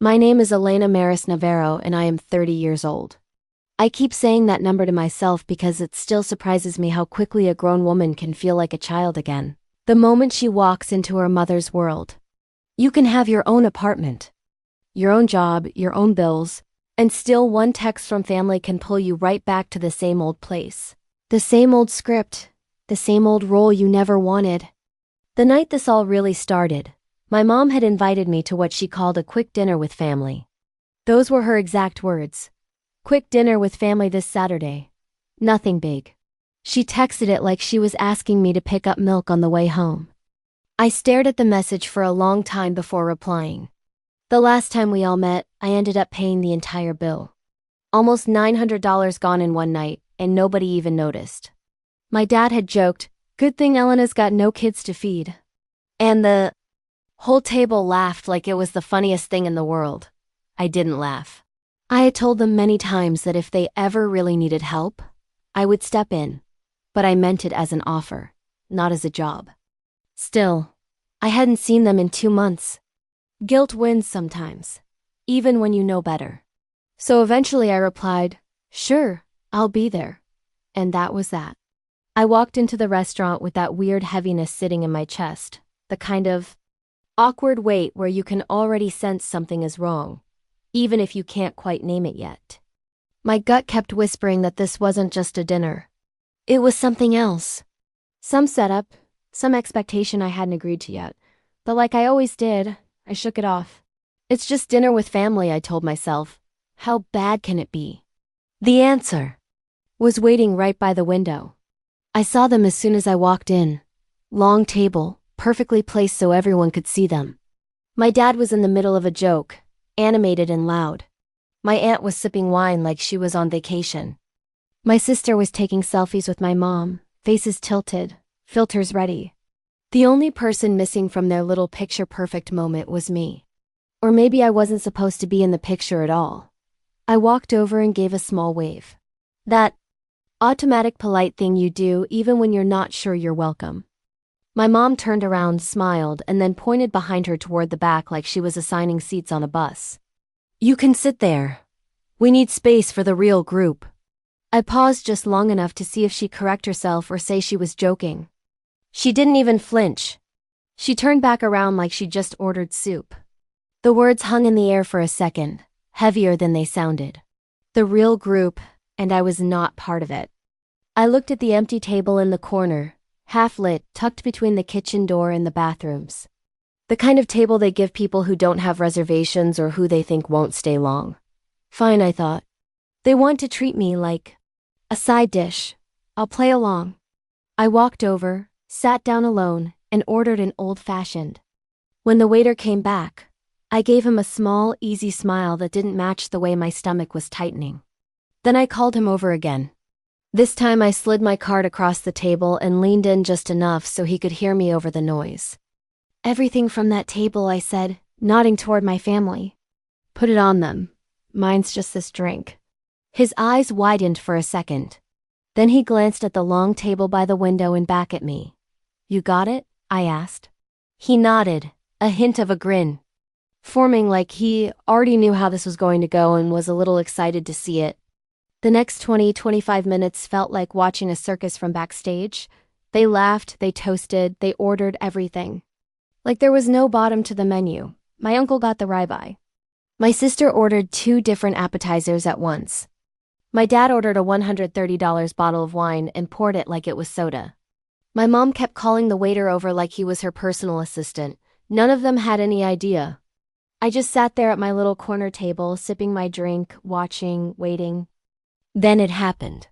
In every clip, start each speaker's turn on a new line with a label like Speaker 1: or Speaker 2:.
Speaker 1: My name is Elena Maris Navarro and I am 30 years old. I keep saying that number to myself because it still surprises me how quickly a grown woman can feel like a child again, the moment she walks into her mother's world. You can have your own apartment, your own job, your own bills, and still one text from family can pull you right back to the same old place. The same old script, the same old role you never wanted. The night this all really started, my mom had invited me to what she called a quick dinner with family. Those were her exact words. Quick dinner with family this Saturday. Nothing big. She texted it like she was asking me to pick up milk on the way home. I stared at the message for a long time before replying. The last time we all met, I ended up paying the entire bill. Almost $900 gone in one night, and nobody even noticed. My dad had joked, "Good thing Elena's got no kids to feed." And the whole table laughed like it was the funniest thing in the world. I didn't laugh. I had told them many times that if they ever really needed help, I would step in, but I meant it as an offer, not as a job. Still, I hadn't seen them in 2 months. Guilt wins sometimes, even when you know better. So eventually I replied, "Sure, I'll be there." And that was that. I walked into the restaurant with that weird heaviness sitting in my chest, the kind of awkward weight where you can already sense something is wrong, even if you can't quite name it yet. My gut kept whispering that this wasn't just a dinner. It was something else. Some setup, some expectation I hadn't agreed to yet, but like I always did, I shook it off. It's just dinner with family, I told myself. How bad can it be? The answer was waiting right by the window. I saw them as soon as I walked in. Long table, perfectly placed so everyone could see them. My dad was in the middle of a joke, animated and loud. My aunt was sipping wine like she was on vacation. My sister was taking selfies with my mom, faces tilted, filters ready. The only person missing from their little picture-perfect moment was me. Or maybe I wasn't supposed to be in the picture at all. I walked over and gave a small wave. That automatic polite thing you do even when you're not sure you're welcome. My mom turned around, smiled, and then pointed behind her toward the back like she was assigning seats on a bus. "You can sit there. We need space for the real group." I paused just long enough to see if she'd correct herself or say she was joking. She didn't even flinch. She turned back around like she'd just ordered soup. The words hung in the air for a second, heavier than they sounded. The real group, and I was not part of it. I looked at the empty table in the corner, half lit, tucked between the kitchen door and the bathrooms. The kind of table they give people who don't have reservations or who they think won't stay long. Fine, I thought. They want to treat me like a side dish. I'll play along. I walked over, sat down alone, and ordered an old-fashioned. When the waiter came back, I gave him a small, easy smile that didn't match the way my stomach was tightening. Then I called him over again. This time I slid my card across the table and leaned in just enough so he could hear me over the noise. "Everything from that table," I said, nodding toward my family. "Put it on them. Mine's just this drink." His eyes widened for a second. Then he glanced at the long table by the window and back at me. "You got it?" I asked. He nodded, a hint of a grin forming like he already knew how this was going to go and was a little excited to see it. The next 20-25 minutes felt like watching a circus from backstage. They laughed, they toasted, they ordered everything. Like there was no bottom to the menu. My uncle got the ribeye. My sister ordered 2 different appetizers at once. My dad ordered a $130 bottle of wine and poured it like it was soda. My mom kept calling the waiter over like he was her personal assistant. None of them had any idea. I just sat there at my little corner table, sipping my drink, watching, waiting. Then it happened.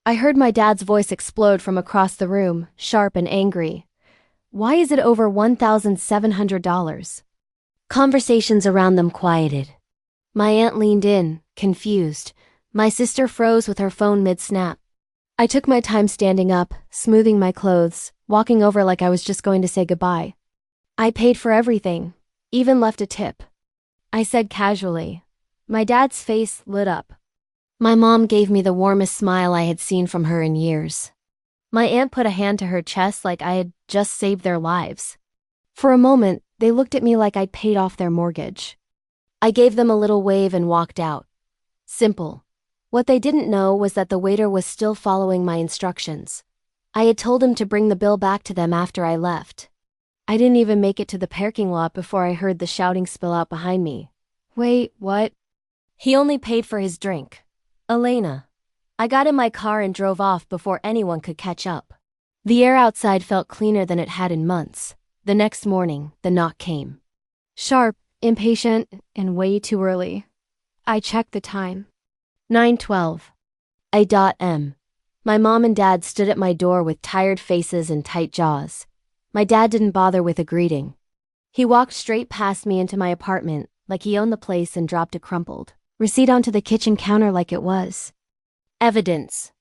Speaker 1: I heard my dad's voice explode from across the room, sharp and angry. "Why is it over $1,700? Conversations around them quieted. My aunt leaned in, confused. My sister froze with her phone mid-snap. I took my time standing up, smoothing my clothes, walking over like I was just going to say goodbye. I paid for everything, even left a tip. I said casually. My dad's face lit up. My mom gave me the warmest smile I had seen from her in years. My aunt put a hand to her chest like I had just saved their lives. For a moment, they looked at me like I'd paid off their mortgage. I gave them a little wave and walked out. Simple. What they didn't know was that the waiter was still following my instructions. I had told him to bring the bill back to them after I left. I didn't even make it to the parking lot before I heard the shouting spill out behind me. Wait, what? He only paid for his drink. Elena. I got in my car and drove off before anyone could catch up. The air outside felt cleaner than it had in months. The next morning, the knock came. Sharp, impatient, and way too early. I checked the time. 9:12. A.M. My mom and dad stood at my door with tired faces and tight jaws. My dad didn't bother with a greeting. He walked straight past me into my apartment, like he owned the place, and dropped a crumpled receipt onto the kitchen counter like it was evidence.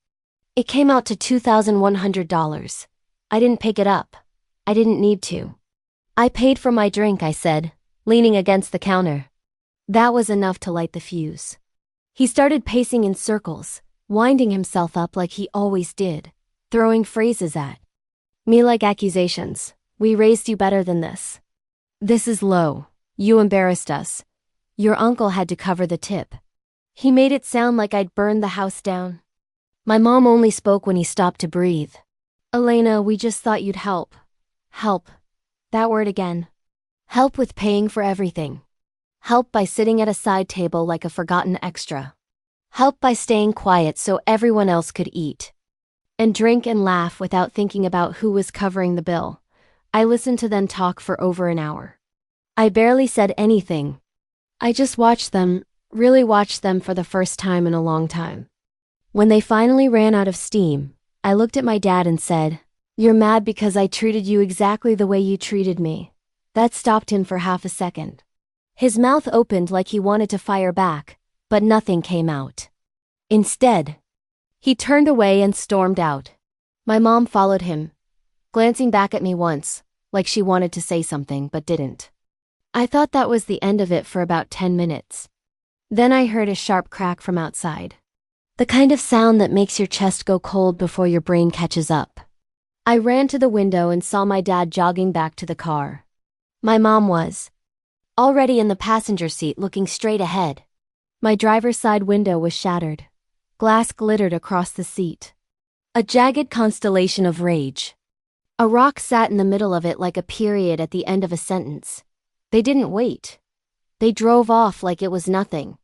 Speaker 1: It came out to $2,100. I didn't pick it up. I didn't need to. I paid for my drink, I said, leaning against the counter. That was enough to light the fuse. He started pacing in circles, winding himself up like he always did, throwing phrases at me like accusations. We raised you better than this. This is low. You embarrassed us. Your uncle had to cover the tip. He made it sound like I'd burned the house down. My mom only spoke when he stopped to breathe. Elena, we just thought you'd help. Help. That word again. Help with paying for everything. Help by sitting at a side table like a forgotten extra. Help by staying quiet so everyone else could eat and drink and laugh without thinking about who was covering the bill. I listened to them talk for over an hour. I barely said anything. I just watched them, really watched them for the first time in a long time. When they finally ran out of steam, I looked at my dad and said, "You're mad because I treated you exactly the way you treated me." That stopped him for half a second. His mouth opened like he wanted to fire back, but nothing came out. Instead, he turned away and stormed out. My mom followed him, glancing back at me once, like she wanted to say something but didn't. I thought that was the end of it for about 10 minutes. Then I heard a sharp crack from outside. The kind of sound that makes your chest go cold before your brain catches up. I ran to the window and saw my dad jogging back to the car. My mom was already in the passenger seat looking straight ahead. My driver's side window was shattered. Glass glittered across the seat. A jagged constellation of rage. A rock sat in the middle of it like a period at the end of a sentence. They didn't wait. They drove off like it was nothing.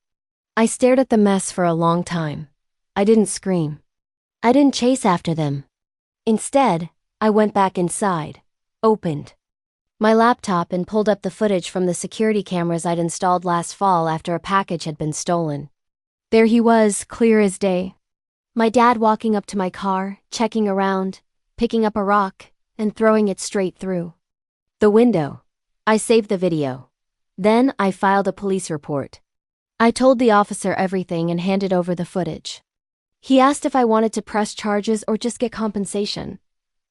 Speaker 1: I stared at the mess for a long time. I didn't scream. I didn't chase after them. Instead, I went back inside, opened my laptop and pulled up the footage from the security cameras I'd installed last fall after a package had been stolen. There he was, clear as day. My dad walking up to my car, checking around, picking up a rock, and throwing it straight through the window. I saved the video. Then I filed a police report. I told the officer everything and handed over the footage. He asked if I wanted to press charges or just get compensation.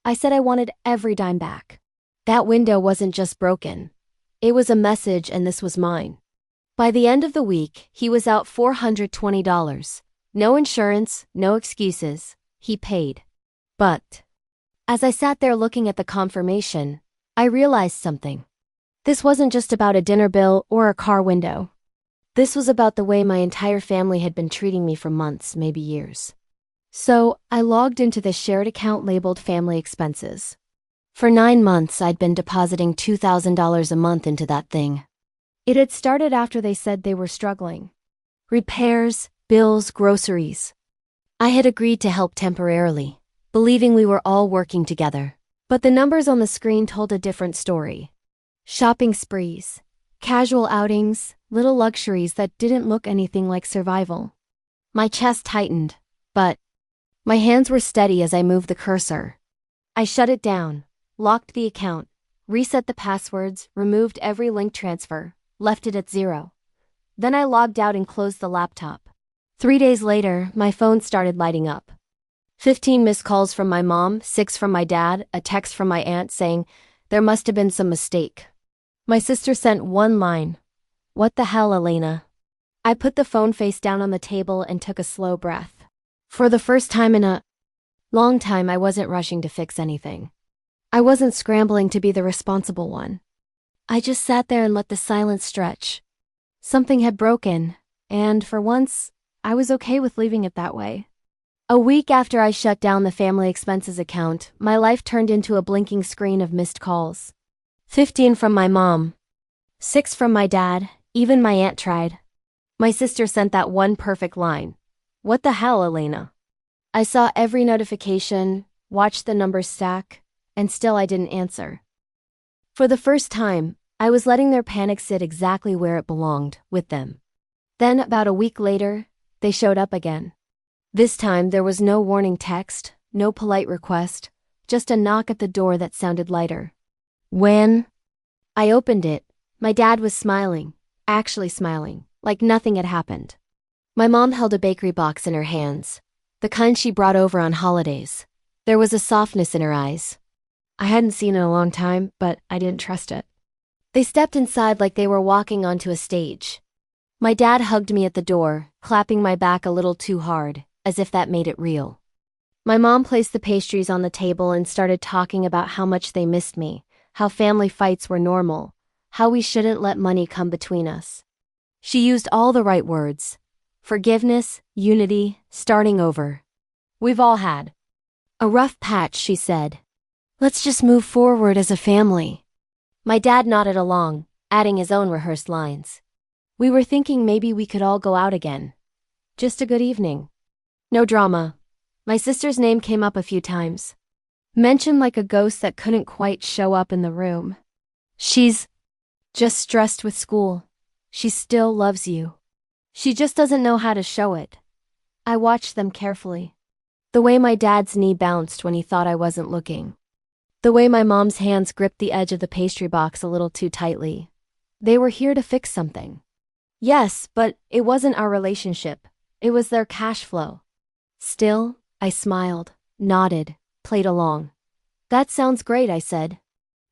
Speaker 1: I said I wanted every dime back. That window wasn't just broken. It was a message, and this was mine. By the end of the week, he was out $420. No insurance, no excuses. He paid. But as I sat there looking at the confirmation, I realized something. This wasn't just about a dinner bill or a car window. This was about the way my entire family had been treating me for months, maybe years. So I logged into the shared account labeled Family Expenses. For 9 months, I'd been depositing $2,000 a month into that thing. It had started after they said they were struggling. Repairs, bills, groceries. I had agreed to help temporarily, believing we were all working together. But the numbers on the screen told a different story. Shopping sprees, casual outings, little luxuries that didn't look anything like survival. My chest tightened, but my hands were steady as I moved the cursor. I shut it down, locked the account, reset the passwords, removed every link transfer, left it at 0. Then I logged out and closed the laptop. 3 days later, my phone started lighting up. 15 missed calls from my mom, 6 from my dad, a text from my aunt saying there must have been some mistake. My sister sent one line. "What the hell, Elena?" I put the phone face down on the table and took a slow breath. For the first time in a long time, I wasn't rushing to fix anything. I wasn't scrambling to be the responsible one. I just sat there and let the silence stretch. Something had broken, and for once, I was okay with leaving it that way. A week after I shut down the family expenses account, my life turned into a blinking screen of missed calls. 15 from my mom. 6 from my dad, even my aunt tried. My sister sent that one perfect line. "What the hell, Elena?" I saw every notification, watched the numbers stack, and still I didn't answer. For the first time, I was letting their panic sit exactly where it belonged, with them. Then, about a week later, they showed up again. This time, there was no warning text, no polite request, just a knock at the door that sounded lighter. When I opened it, my dad was smiling, actually smiling, like nothing had happened. My mom held a bakery box in her hands, the kind she brought over on holidays. There was a softness in her eyes. I hadn't seen it in a long time, but I didn't trust it. They stepped inside like they were walking onto a stage. My dad hugged me at the door, clapping my back a little too hard, as if that made it real. My mom placed the pastries on the table and started talking about how much they missed me, how family fights were normal, how we shouldn't let money come between us. She used all the right words. Forgiveness, unity, starting over. We've all had a rough patch, she said. Let's just move forward as a family. My dad nodded along, adding his own rehearsed lines. We were thinking maybe we could all go out again. Just a good evening. No drama. My sister's name came up a few times. Mentioned like a ghost that couldn't quite show up in the room. She's just stressed with school. She still loves you. She just doesn't know how to show it. I watched them carefully. The way my dad's knee bounced when he thought I wasn't looking. The way my mom's hands gripped the edge of the pastry box a little too tightly. They were here to fix something. Yes, but it wasn't our relationship. It was their cash flow. Still, I smiled, nodded, played along. That sounds great, I said.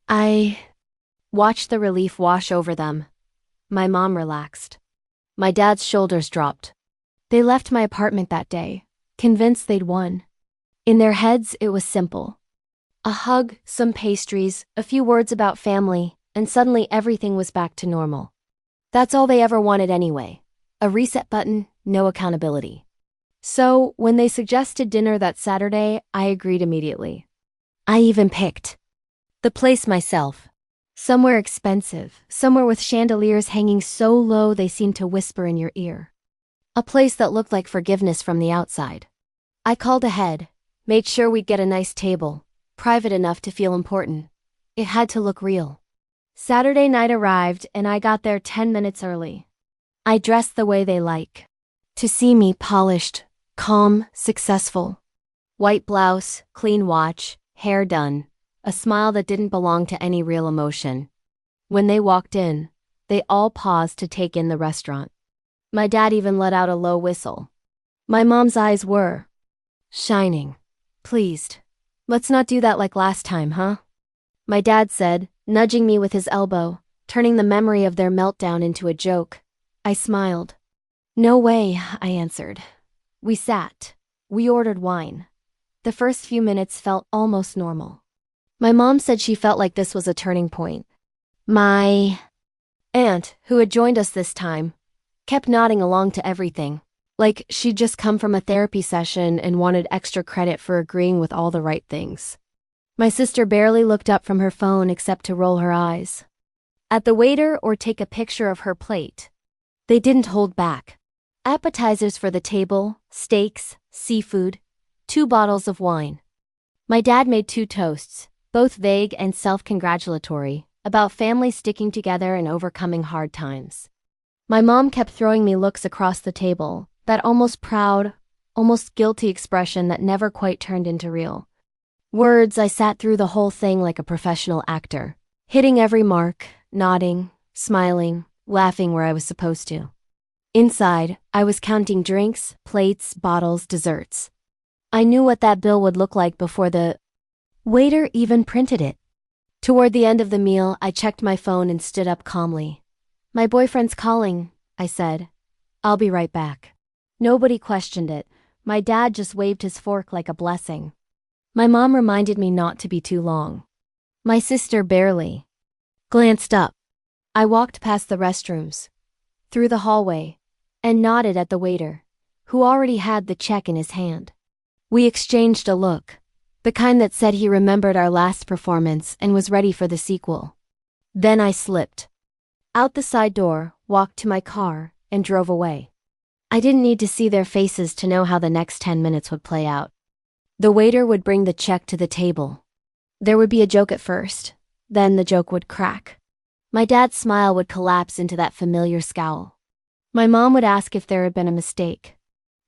Speaker 1: I watched the relief wash over them. My mom relaxed. My dad's shoulders dropped. They left my apartment that day, convinced they'd won. In their heads, it was simple. A hug, some pastries, a few words about family, and suddenly everything was back to normal. That's all they ever wanted anyway. A reset button, no accountability. So, when they suggested dinner that Saturday, I agreed immediately. I even picked the place myself. Somewhere expensive, somewhere with chandeliers hanging so low they seemed to whisper in your ear. A place that looked like forgiveness from the outside. I called ahead, made sure we'd get a nice table, private enough to feel important. It had to look real. Saturday night arrived and I got there 10 minutes early. I dressed the way they like. To see me polished, calm, successful. White blouse, clean watch, hair done. A smile that didn't belong to any real emotion. When they walked in, they all paused to take in the restaurant. My dad even let out a low whistle. My mom's eyes were shining. Pleased. Let's not do that like last time, huh? My dad said, nudging me with his elbow, turning the memory of their meltdown into a joke. I smiled. No way, I answered. We sat. We ordered wine. The first few minutes felt almost normal. My mom said she felt like this was a turning point. My aunt, who had joined us this time, kept nodding along to everything, like she'd just come from a therapy session and wanted extra credit for agreeing with all the right things. My sister barely looked up from her phone except to roll her eyes at the waiter or take a picture of her plate. They didn't hold back. Appetizers for the table, steaks, seafood, 2 bottles of wine. My dad made 2 toasts, both vague and self-congratulatory, about families sticking together and overcoming hard times. My mom kept throwing me looks across the table, that almost proud, almost guilty expression that never quite turned into real words. I sat through the whole thing like a professional actor, hitting every mark, nodding, smiling, laughing where I was supposed to. Inside, I was counting drinks, plates, bottles, desserts. I knew what that bill would look like before the waiter even printed it. Toward the end of the meal, I checked my phone and stood up calmly. My boyfriend's calling, I said. I'll be right back. Nobody questioned it. My dad just waved his fork like a blessing. My mom reminded me not to be too long. My sister barely glanced up. I walked past the restrooms, through the hallway, and nodded at the waiter, who already had the check in his hand. We exchanged a look, the kind that said he remembered our last performance and was ready for the sequel. Then I slipped out the side door, walked to my car, and drove away. I didn't need to see their faces to know how the next 10 minutes would play out. The waiter would bring the check to the table. There would be a joke at first, then the joke would crack. My dad's smile would collapse into that familiar scowl. My mom would ask if there had been a mistake.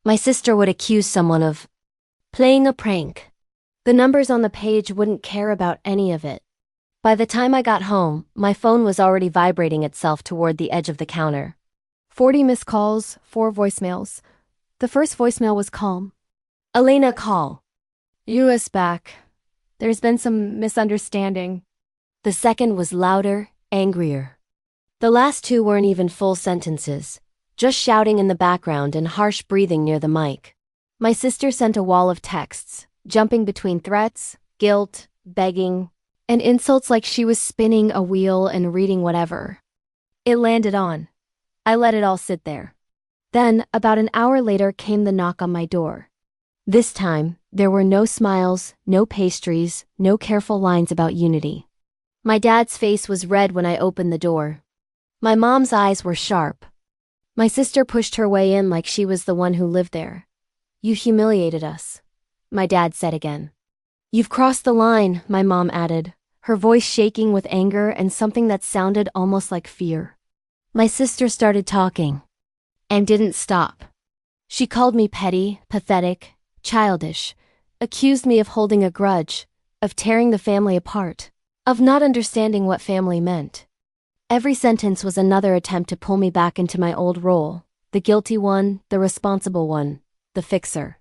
Speaker 1: My sister would accuse someone of playing a prank. The numbers on the page wouldn't care about any of it. By the time I got home, my phone was already vibrating itself toward the edge of the counter. 40 missed calls, 4 voicemails. The first voicemail was calm. Elena, call. US back. There's been some misunderstanding. The second was louder, angrier. The last 2 weren't even full sentences, just shouting in the background and harsh breathing near the mic. My sister sent a wall of texts, jumping between threats, guilt, begging, and insults like she was spinning a wheel and reading whatever. It landed on. I let it all sit there. Then, about an hour later, came the knock on my door. This time, there were no smiles, no pastries, no careful lines about unity. My dad's face was red when I opened the door. My mom's eyes were sharp. My sister pushed her way in like she was the one who lived there. You humiliated us, my dad said again. You've crossed the line, my mom added, her voice shaking with anger and something that sounded almost like fear. My sister started talking, and didn't stop. She called me petty, pathetic, childish, accused me of holding a grudge, of tearing the family apart, of not understanding what family meant. Every sentence was another attempt to pull me back into my old role, the guilty one, the responsible one, the fixer.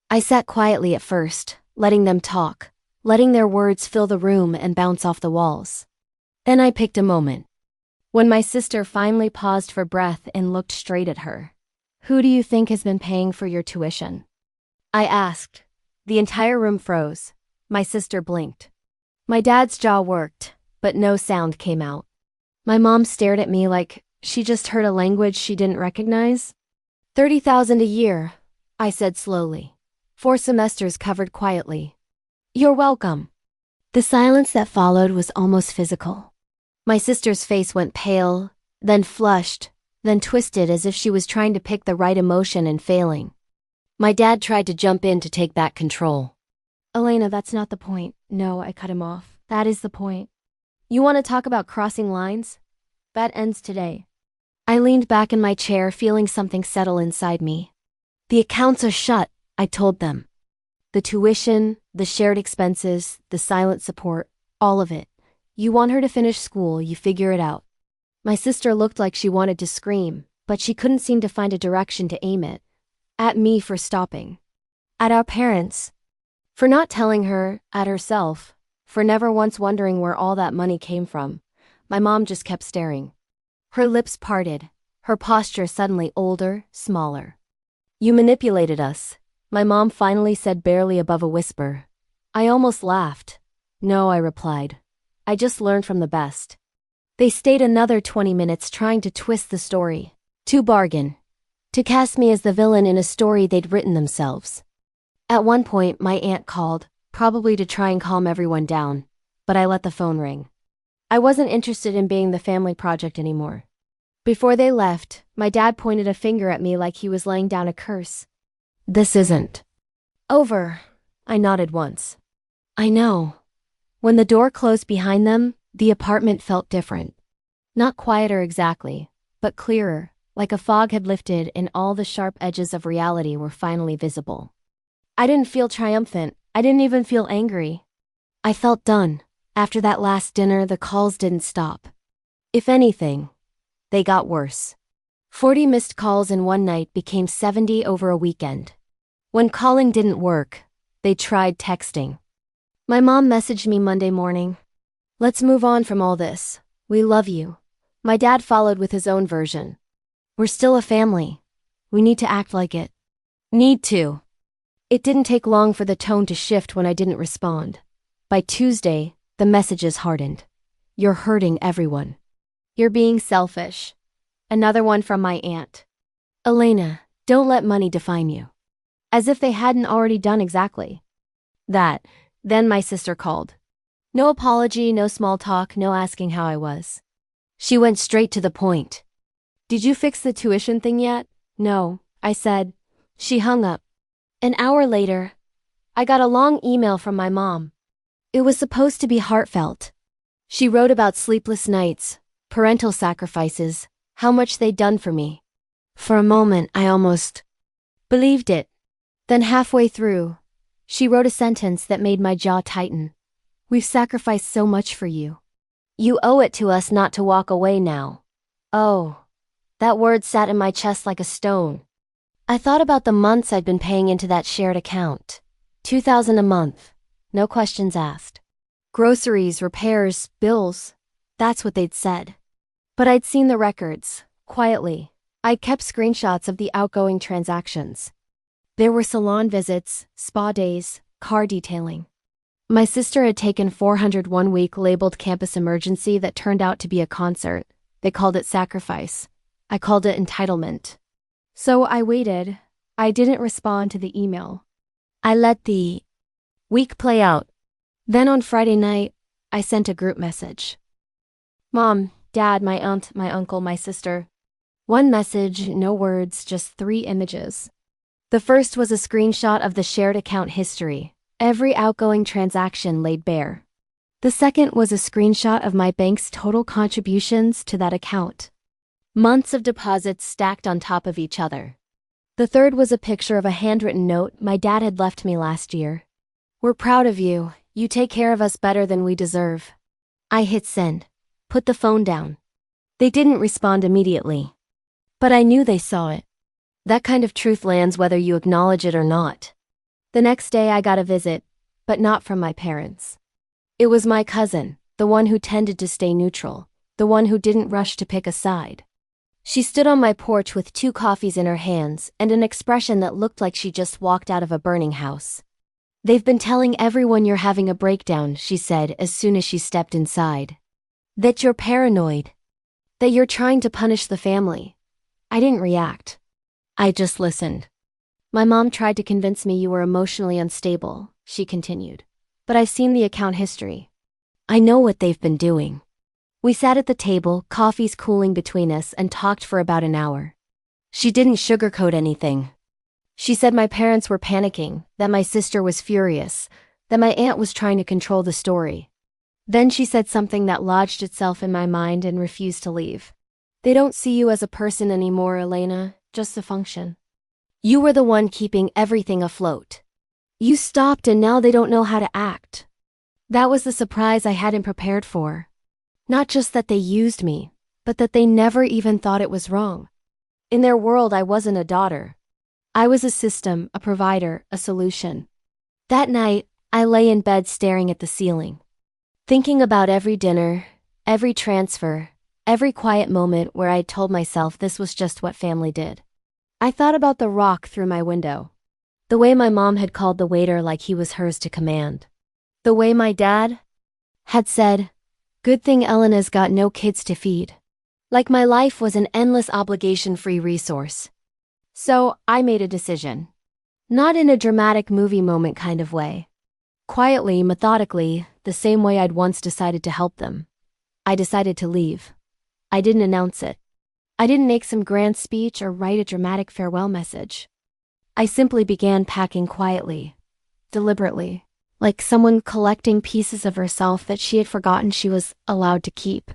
Speaker 1: I sat quietly at first, letting them talk, letting their words fill the room and bounce off the walls. Then I picked a moment. When my sister finally paused for breath and looked straight at her. Who do you think has been paying for your tuition? I asked. The entire room froze. My sister blinked. My dad's jaw worked, but no sound came out. My mom stared at me like she just heard a language she didn't recognize. $30,000 a year, I said slowly. 4 semesters covered quietly. You're welcome. The silence that followed was almost physical. My sister's face went pale, then flushed, then twisted as if she was trying to pick the right emotion and failing. My dad tried to jump in to take back control. Elena, that's not the point. No, I cut him off. That is the point. You want to talk about crossing lines? That ends today. I leaned back in my chair, feeling something settle inside me. The accounts are shut, I told them. The tuition, the shared expenses, the silent support, all of it. You want her to finish school, you figure it out. My sister looked like she wanted to scream, but she couldn't seem to find a direction to aim it. At me for stopping. At our parents. For not telling her, at herself. For never once wondering where all that money came from. My mom just kept staring. Her lips parted, her posture suddenly older, smaller. You manipulated us, my mom finally said barely above a whisper. I almost laughed. No, I replied. I just learned from the best. They stayed another 20 minutes trying to twist the story. To bargain. To cast me as the villain in a story they'd written themselves. At one point, my aunt called, probably to try and calm everyone down, but I let the phone ring. I wasn't interested in being the family project anymore. Before they left, my dad pointed a finger at me like he was laying down a curse. This isn't over, I nodded once. I know. When the door closed behind them, the apartment felt different. Not quieter exactly, but clearer, like a fog had lifted and all the sharp edges of reality were finally visible. I didn't feel triumphant, I didn't even feel angry. I felt done. After that last dinner, the calls didn't stop. If anything, they got worse. 40 missed calls in one night became 70 over a weekend. When calling didn't work, they tried texting. My mom messaged me Monday morning. Let's move on from all this. We love you. My dad followed with his own version. We're still a family. We need to act like it. Need to. It didn't take long for the tone to shift when I didn't respond. By Tuesday, the messages hardened. You're hurting everyone. You're being selfish. Another one from my aunt. Elena, don't let money define you. As if they hadn't already done exactly that. Then my sister called. No apology, no small talk, no asking how I was. She went straight to the point. Did you fix the tuition thing yet? No, I said. She hung up. An hour later, I got a long email from my mom. It was supposed to be heartfelt. She wrote about sleepless nights, parental sacrifices, how much they'd done for me. For a moment, I almost believed it. Then halfway through, she wrote a sentence that made my jaw tighten. We've sacrificed so much for you. You owe it to us not to walk away now. Oh, that word sat in my chest like a stone. I thought about the months I'd been paying into that shared account. $2,000 a month, no questions asked. Groceries, repairs, bills, that's what they'd said. But I'd seen the records, quietly. I'd kept screenshots of the outgoing transactions. There were salon visits, spa days, car detailing. My sister had taken 401-week labeled campus emergency that turned out to be a concert. They called it sacrifice. I called it entitlement. So I waited. I didn't respond to the email. I let the week play out. Then on Friday night, I sent a group message. Mom, Dad, my aunt, my uncle, my sister. One message, no words, just 3 images. The first was a screenshot of the shared account history. Every outgoing transaction laid bare. The second was a screenshot of my bank's total contributions to that account. Months of deposits stacked on top of each other. The third was a picture of a handwritten note my dad had left me last year. We're proud of you. You take care of us better than we deserve. I hit send. Put the phone down. They didn't respond immediately. But I knew they saw it. That kind of truth lands whether you acknowledge it or not. The next day I got a visit, but not from my parents. It was my cousin, the one who tended to stay neutral, the one who didn't rush to pick a side. She stood on my porch with 2 coffees in her hands and an expression that looked like she just walked out of a burning house. They've been telling everyone you're having a breakdown, she said as soon as she stepped inside. That you're paranoid. That you're trying to punish the family. I didn't react. I just listened. My mom tried to convince me you were emotionally unstable, she continued. But I've seen the account history. I know what they've been doing. We sat at the table, coffees cooling between us, and talked for about an hour. She didn't sugarcoat anything. She said my parents were panicking, that my sister was furious, that my aunt was trying to control the story. Then she said something that lodged itself in my mind and refused to leave. They don't see you as a person anymore, Elena, just a function. You were the one keeping everything afloat. You stopped and now they don't know how to act. That was the surprise I hadn't prepared for. Not just that they used me, but that they never even thought it was wrong. In their world, I wasn't a daughter. I was a system, a provider, a solution. That night, I lay in bed staring at the ceiling, thinking about every dinner, every transfer, every quiet moment where I'd told myself this was just what family did. I thought about the rock through my window. The way my mom had called the waiter like he was hers to command. The way my dad had said, "Good thing Elena's got no kids to feed." Like my life was an endless obligation-free resource. So I made a decision. Not in a dramatic movie moment kind of way. Quietly, methodically, the same way I'd once decided to help them. I decided to leave. I didn't announce it. I didn't make some grand speech or write a dramatic farewell message. I simply began packing quietly, deliberately, like someone collecting pieces of herself that she had forgotten she was allowed to keep.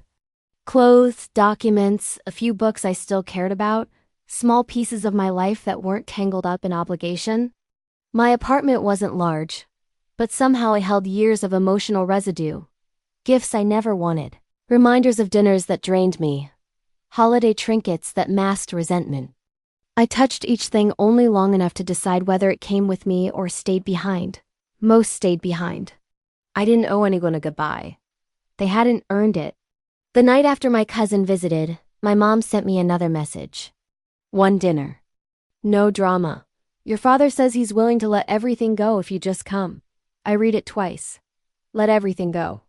Speaker 1: Clothes, documents, a few books I still cared about, small pieces of my life that weren't tangled up in obligation. My apartment wasn't large, but somehow it held years of emotional residue. Gifts I never wanted. Reminders of dinners that drained me. Holiday trinkets that masked resentment. I touched each thing only long enough to decide whether it came with me or stayed behind. Most stayed behind. I didn't owe anyone a goodbye. They hadn't earned it. The night after my cousin visited, my mom sent me another message. One dinner. No drama. Your father says he's willing to let everything go if you just come. I read it twice. Let everything go.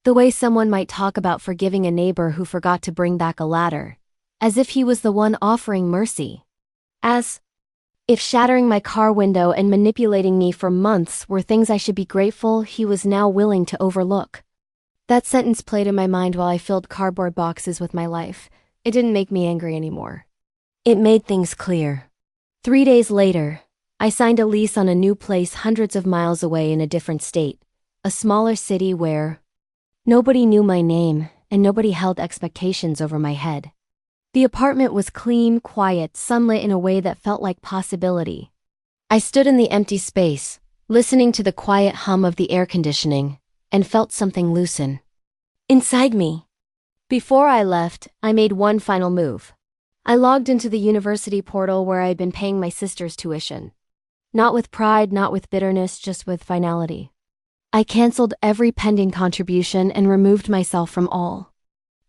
Speaker 1: The way someone might talk about forgiving a neighbor who forgot to bring back a ladder. as if he was the one offering mercy. As if shattering my car window and manipulating me for months were things I should be grateful he was now willing to overlook. That sentence played in my mind while I filled cardboard boxes with my life. It didn't make me angry anymore. It made things clear. 3 days later, I signed a lease on a new place hundreds of miles away in a different state, a smaller city where nobody knew my name and nobody held expectations over my head. The apartment was clean, quiet, sunlit in a way that felt like possibility. I stood in the empty space, listening to the quiet hum of the air conditioning, and felt something loosen inside me. Before I left, I made one final move. I logged into the university portal where I had been paying my sister's tuition. Not with pride, not with bitterness, just with finality. I canceled every pending contribution and removed myself from all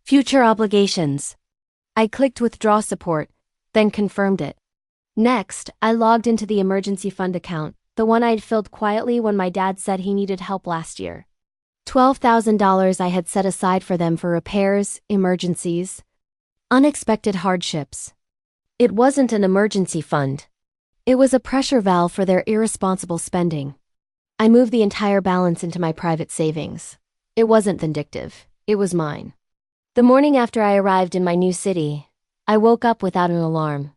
Speaker 1: future obligations. I clicked withdraw support, then confirmed it. Next, I logged into the emergency fund account, the one I'd filled quietly when my dad said he needed help last year. $12,000 I had set aside for them for repairs, emergencies, unexpected hardships. It wasn't an emergency fund. It was a pressure valve for their irresponsible spending. I moved the entire balance into my private savings. It wasn't vindictive. It was mine. The morning after I arrived in my new city, I woke up without an alarm.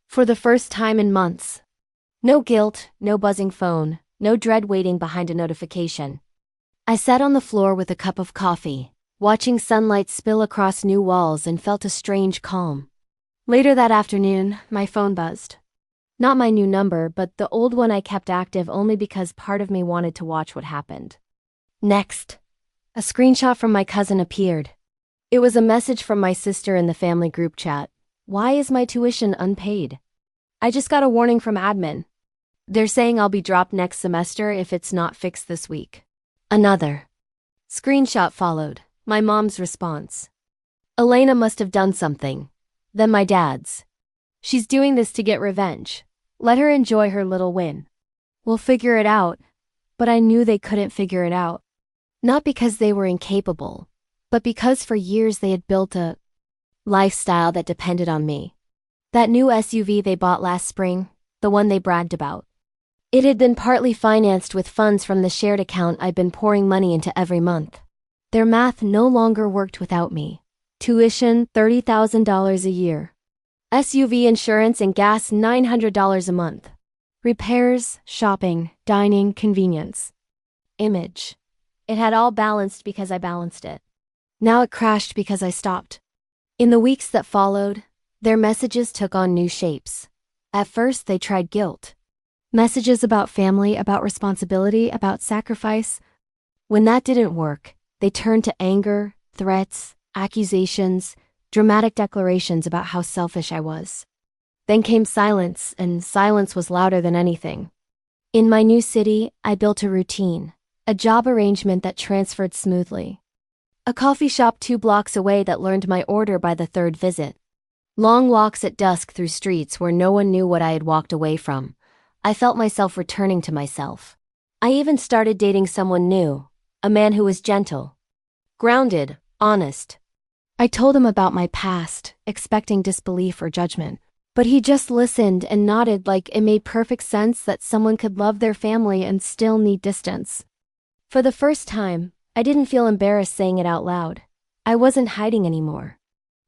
Speaker 1: For the first time in months. No guilt, no buzzing phone, no dread waiting behind a notification. I sat on the floor with a cup of coffee, watching sunlight spill across new walls, and felt a strange calm. Later that afternoon, my phone buzzed. Not my new number, but the old one I kept active only because part of me wanted to watch what happened. Next, a screenshot from my cousin appeared. It was a message from my sister in the family group chat. Why is my tuition unpaid? I just got a warning from admin. They're saying I'll be dropped next semester if it's not fixed this week. Another screenshot followed, my mom's response. Elena must have done something. Then my dad's. She's doing this to get revenge. Let her enjoy her little win. We'll figure it out. But I knew they couldn't figure it out. Not because they were incapable, but because for years they had built a lifestyle that depended on me. That new SUV they bought last spring, the one they bragged about. It had been partly financed with funds from the shared account I'd been pouring money into every month. Their math no longer worked without me. Tuition, $30,000 a year. SUV insurance and gas, $900 a month. Repairs, shopping, dining, convenience. Image. It had all balanced because I balanced it. Now it crashed because I stopped. In the weeks that followed, their messages took on new shapes. At first, they tried guilt. Messages about family, about responsibility, about sacrifice. When that didn't work, they turned to anger, threats, accusations, dramatic declarations about how selfish I was. Then came silence, and silence was louder than anything. In my new city, I built a routine, a job arrangement that transferred smoothly. A coffee shop 2 blocks away that learned my order by the 3rd visit. Long walks at dusk through streets where no one knew what I had walked away from. I felt myself returning to myself. I even started dating someone new, a man who was gentle, grounded, honest. I told him about my past, expecting disbelief or judgment. But he just listened and nodded like it made perfect sense that someone could love their family and still need distance. For the first time, I didn't feel embarrassed saying it out loud. I wasn't hiding anymore.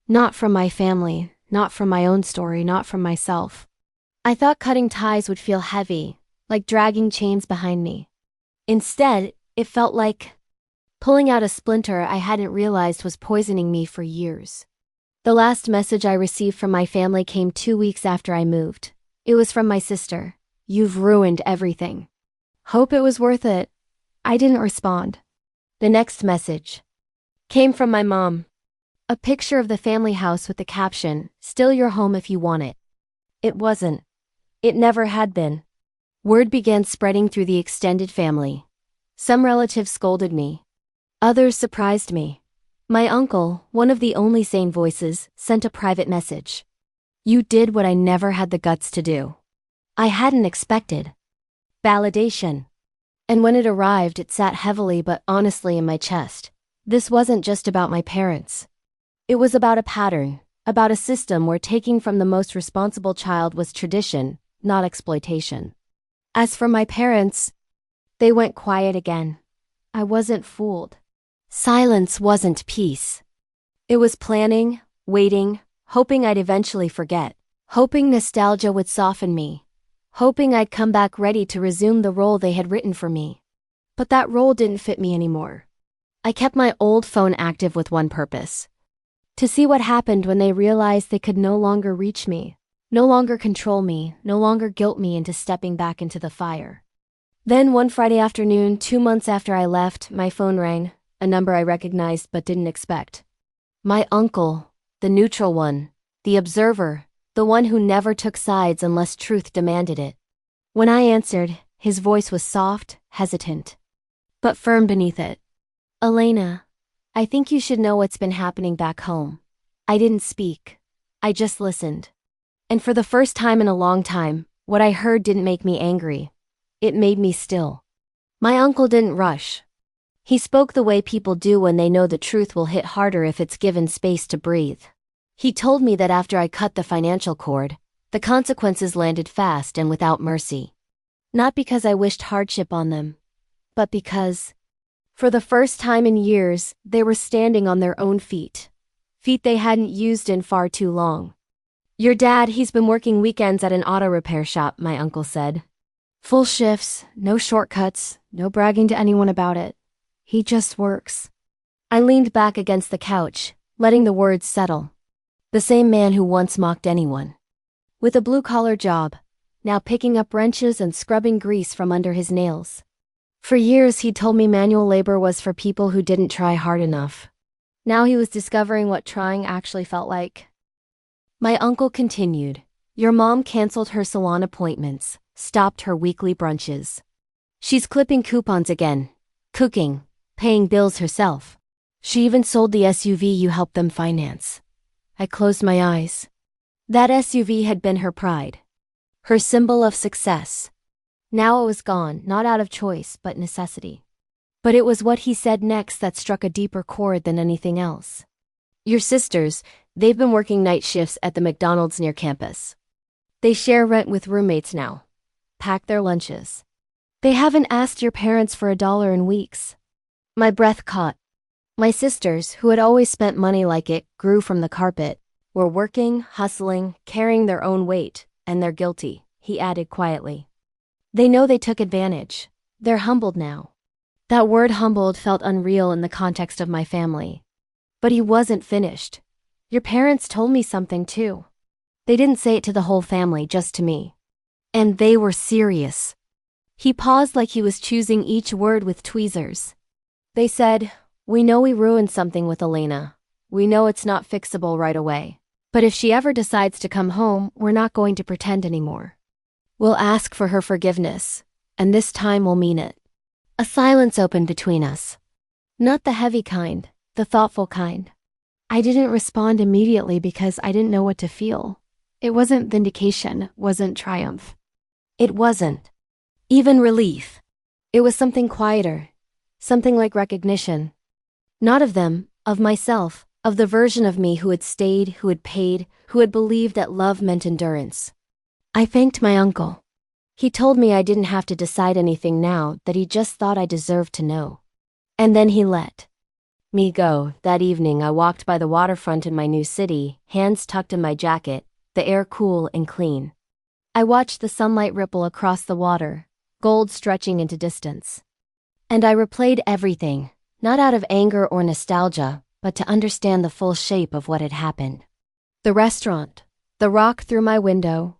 Speaker 1: Not from my family, not from my own story, not from myself. I thought cutting ties would feel heavy, like dragging chains behind me. Instead, it felt like pulling out a splinter I hadn't realized was poisoning me for years. The last message I received from my family came 2 weeks after I moved. It was from my sister. You've ruined everything. Hope it was worth it. I didn't respond. The next message came from my mom. A picture of the family house with the caption, "Still your home if you want it." It wasn't. It never had been. Word began spreading through the extended family. Some relatives scolded me. Others surprised me. My uncle, one of the only sane voices, sent a private message. You did what I never had the guts to do. I hadn't expected validation. And when it arrived, it sat heavily but honestly in my chest. This wasn't just about my parents. It was about a pattern, about a system where taking from the most responsible child was tradition, not exploitation. As for my parents, they went quiet again. I wasn't fooled. Silence wasn't peace. It was planning, waiting, hoping I'd eventually forget, hoping nostalgia would soften me, hoping I'd come back ready to resume the role they had written for me. But that role didn't fit me anymore. I kept my old phone active with one purpose: to see what happened when they realized they could no longer reach me, no longer control me, no longer guilt me into stepping back into the fire. Then one Friday afternoon, 2 months after I left, my phone rang, a number I recognized but didn't expect. My uncle, the neutral one, the observer, the one who never took sides unless truth demanded it. When I answered, his voice was soft, hesitant, but firm beneath it. "Elena, I think you should know what's been happening back home." I didn't speak. I just listened. And for the first time in a long time, what I heard didn't make me angry. It made me still. My uncle didn't rush. He spoke the way people do when they know the truth will hit harder if it's given space to breathe. He told me that after I cut the financial cord, the consequences landed fast and without mercy. Not because I wished hardship on them, but because, for the first time in years, they were standing on their own feet. Feet they hadn't used in far too long. "Your dad, he's been working weekends at an auto repair shop," my uncle said. "Full shifts, no shortcuts, no bragging to anyone about it. He just works." I leaned back against the couch, letting the words settle. The same man who once mocked anyone. With a blue-collar job, now picking up wrenches and scrubbing grease from under his nails. For years he'd told me manual labor was for people who didn't try hard enough. Now he was discovering what trying actually felt like. My uncle continued, "Your mom canceled her salon appointments, stopped her weekly brunches. She's clipping coupons again, cooking, paying bills herself. She even sold the SUV you helped them finance." I closed my eyes. That SUV had been her pride, her symbol of success. Now it was gone, not out of choice, but necessity. But it was what he said next that struck a deeper chord than anything else. "Your sisters, they've been working night shifts at the McDonald's near campus. They share rent with roommates now. Pack their lunches. They haven't asked your parents for $1 in weeks." My breath caught. My sisters, who had always spent money like it grew from the carpet, were working, hustling, carrying their own weight, and they're guilty, he added quietly. "They know they took advantage. They're humbled now." That word humbled felt unreal in the context of my family. But he wasn't finished. "Your parents told me something too. They didn't say it to the whole family, just to me. And they were serious." He paused like he was choosing each word with tweezers. "They said, 'We know we ruined something with Elena. We know it's not fixable right away. But if she ever decides to come home, we're not going to pretend anymore. We'll ask for her forgiveness, and this time we'll mean it.'" A silence opened between us. Not the heavy kind, the thoughtful kind. I didn't respond immediately because I didn't know what to feel. It wasn't vindication, wasn't triumph. It wasn't even relief. It was something quieter, something like recognition. Not of them, of myself, of the version of me who had stayed, who had paid, who had believed that love meant endurance. I thanked my uncle. He told me I didn't have to decide anything now, that he just thought I deserved to know. And then he let me go. That evening I walked by the waterfront in my new city, hands tucked in my jacket, the air cool and clean. I watched the sunlight ripple across the water, gold stretching into distance. And I replayed everything, not out of anger or nostalgia, but to understand the full shape of what had happened. The restaurant, the rock through my window,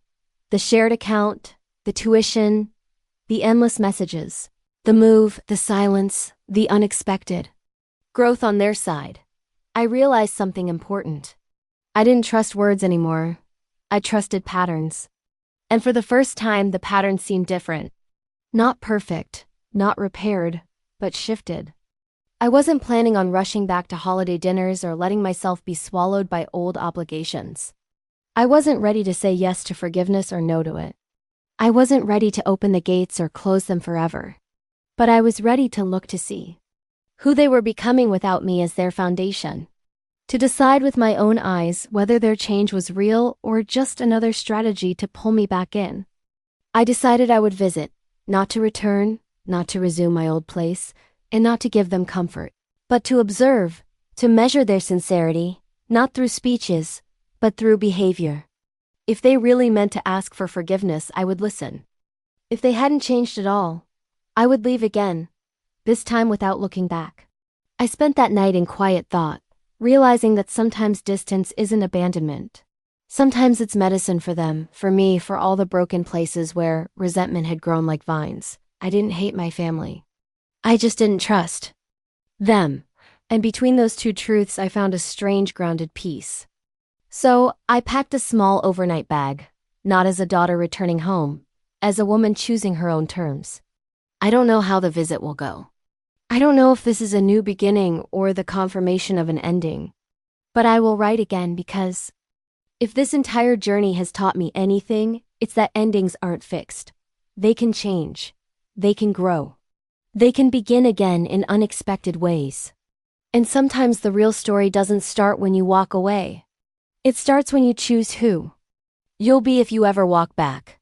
Speaker 1: the shared account, the tuition, the endless messages, the move, the silence, the unexpected. Growth on their side. I realized something important. I didn't trust words anymore. I trusted patterns. And for the first time, the patterns seemed different. Not perfect, not repaired, but shifted. I wasn't planning on rushing back to holiday dinners or letting myself be swallowed by old obligations. I wasn't ready to say yes to forgiveness or no to it. I wasn't ready to open the gates or close them forever. But I was ready to look to see who they were becoming without me as their foundation. to decide with my own eyes whether their change was real or just another strategy to pull me back in. I decided I would visit, not to return, not to resume my old place, and not to give them comfort, but to observe, to measure their sincerity, not through speeches, but through behavior. If they really meant to ask for forgiveness, I would listen. If they hadn't changed at all, I would leave again, this time without looking back. I spent that night in quiet thought, realizing that sometimes distance isn't abandonment. Sometimes it's medicine for them, for me, for all the broken places where resentment had grown like vines. I didn't hate my family. I just didn't trust them. And between those two truths, I found a strange grounded peace. So, I packed a small overnight bag, not as a daughter returning home, as a woman choosing her own terms. I don't know how the visit will go. I don't know if this is a new beginning or the confirmation of an ending. But I will write again because if this entire journey has taught me anything, it's that endings aren't fixed. They can change. They can grow. They can begin again in unexpected ways. And sometimes the real story doesn't start when you walk away. It starts when you choose who you'll be if you ever walk back.